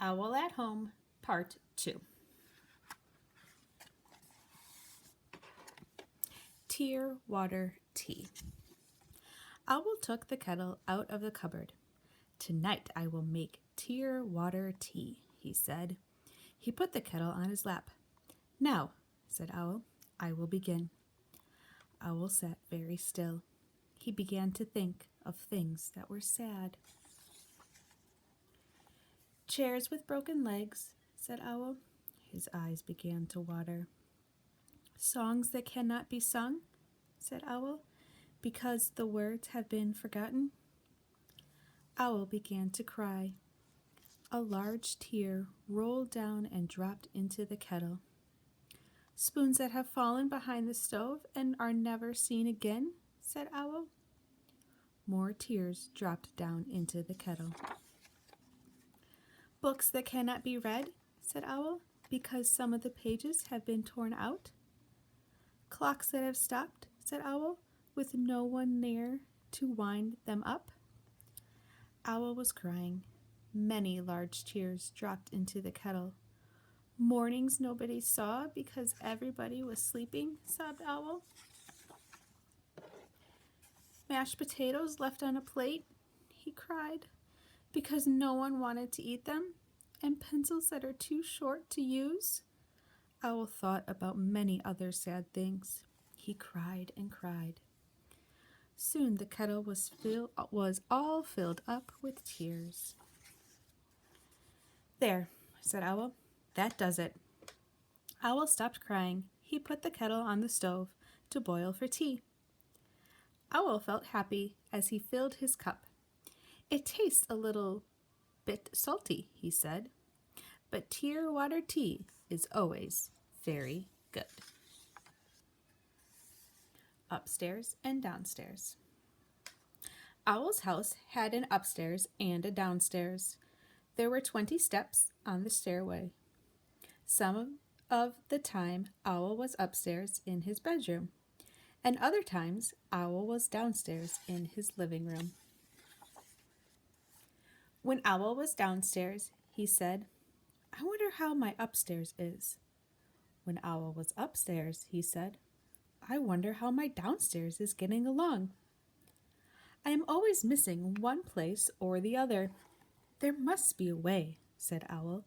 Owl at Home, Part 2. Tear Water Tea. Owl took the kettle out of the cupboard. "Tonight I will make tear water tea," he said. He put the kettle on his lap. "Now," said Owl, "I will begin." Owl sat very still. He began to think of things that were sad. "Chairs with broken legs," said Owl. His eyes began to water. "Songs that cannot be sung," said Owl, "because the words have been forgotten." Owl began to cry. A large tear rolled down and dropped into the kettle. "Spoons that have fallen behind the stove and are never seen again," said Owl. More tears dropped down into the kettle. "Books that cannot be read," said Owl, "because some of the pages have been torn out." "Clocks that have stopped," said Owl, "with no one near to wind them up." Owl was crying. Many large tears dropped into the kettle. "Mornings nobody saw because everybody was sleeping," sobbed Owl. "Mashed potatoes left on a plate," he cried, "because no one wanted to eat them, and pencils that are too short to use." Owl thought about many other sad things. He cried and cried. Soon the kettle was all filled up with tears. "There," said Owl, "that does it." Owl stopped crying. He put the kettle on the stove to boil for tea. Owl felt happy as he filled his cup. "It tastes a little bit salty," he said, "but tear water tea is always very good." Upstairs and downstairs. Owl's house had an upstairs and a downstairs. There were 20 steps on the stairway. Some of the time Owl was upstairs in his bedroom, and other times Owl was downstairs in his living room. When Owl was downstairs, he said, "I wonder how my upstairs is." When Owl was upstairs, he said, "I wonder how my downstairs is getting along. I am always missing one place or the other. There must be a way," said Owl,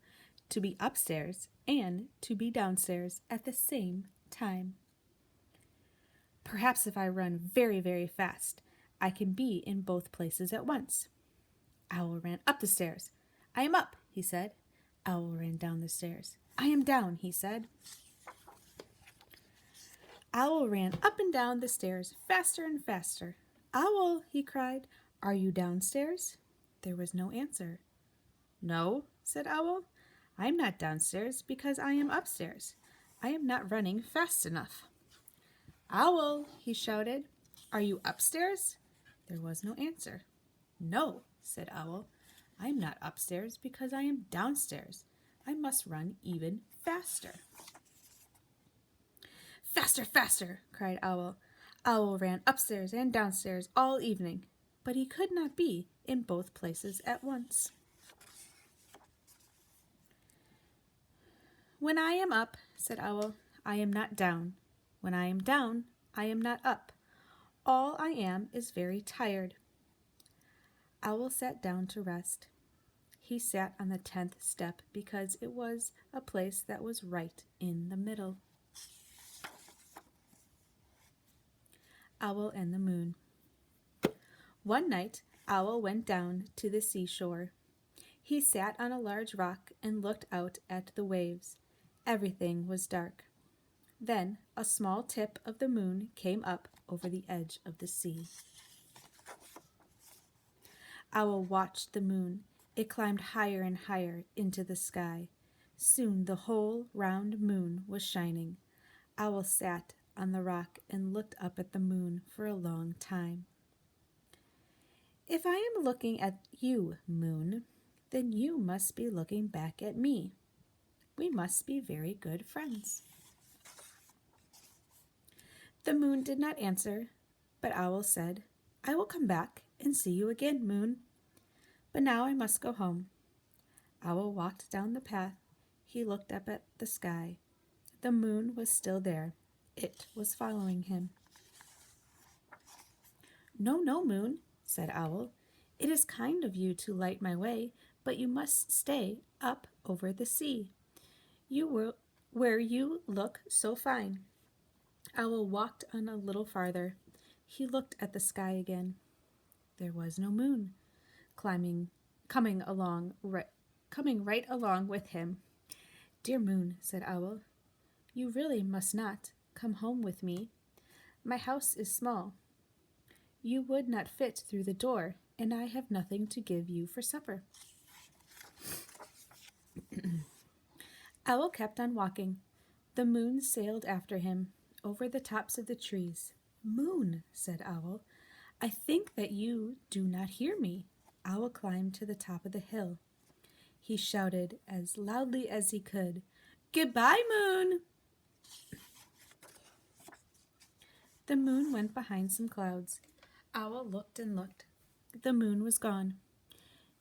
"to be upstairs and to be downstairs at the same time. Perhaps if I run very, very fast, I can be in both places at once." Owl ran up the stairs. "I am up," he said. Owl ran down the stairs. "I am down," he said. Owl ran up and down the stairs faster and faster. "Owl," he cried, "are you downstairs?" There was no answer. "No," said Owl, "I am not downstairs because I am upstairs. I am not running fast enough." "Owl," he shouted, "are you upstairs?" There was no answer. "No," said Owl, "I am not upstairs because I am downstairs. I must run even faster." "Faster, faster!" cried Owl. Owl ran upstairs and downstairs all evening, but he could not be in both places at once. "When I am up," said Owl, "I am not down. When I am down, I am not up. All I am is very tired." Owl sat down to rest. He sat on the 10th step because it was a place that was right in the middle. Owl and the Moon. One night, Owl went down to the seashore. He sat on a large rock and looked out at the waves. Everything was dark. Then a small tip of the moon came up over the edge of the sea. Owl watched the moon. It climbed higher and higher into the sky. Soon the whole round moon was shining. Owl sat on the rock and looked up at the moon for a long time. "If I am looking at you, moon, then you must be looking back at me. We must be very good friends." The moon did not answer, but Owl said, "I will come back and see you again, moon. But now I must go home." Owl walked down the path. He looked up at the sky. The moon was still there. It was following him. No, no, Moon, said Owl. It is kind of you to light my way, but you must stay up over the sea. You will, where you look so fine. Owl walked on a little farther. He looked at the sky again. There was no moon. Coming right along with him. Dear Moon, said Owl, you really must not come home with me. My house is small. You would not fit through the door, and I have nothing to give you for supper. Owl kept on walking. The moon sailed after him over the tops of the trees. Moon, said Owl, I think that you do not hear me. Owl climbed to the top of the hill. He shouted as loudly as he could, Goodbye, Moon! The moon went behind some clouds. Owl looked and looked. The moon was gone.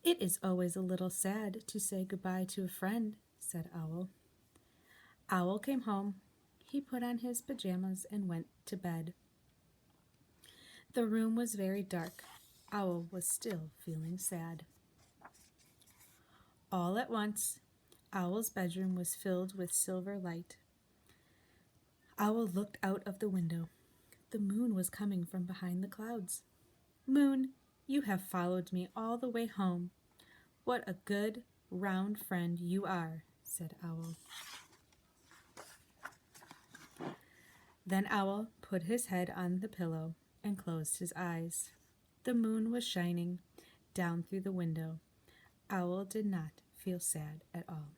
It is always a little sad to say goodbye to a friend, said Owl. Owl came home. He put on his pajamas and went to bed. The room was very dark. Owl was still feeling sad. All at once, Owl's bedroom was filled with silver light. Owl looked out of the window. The moon was coming from behind the clouds. Moon, you have followed me all the way home. What a good, round friend you are, said Owl. Then Owl put his head on the pillow and closed his eyes. The moon was shining down through the window. Owl did not feel sad at all.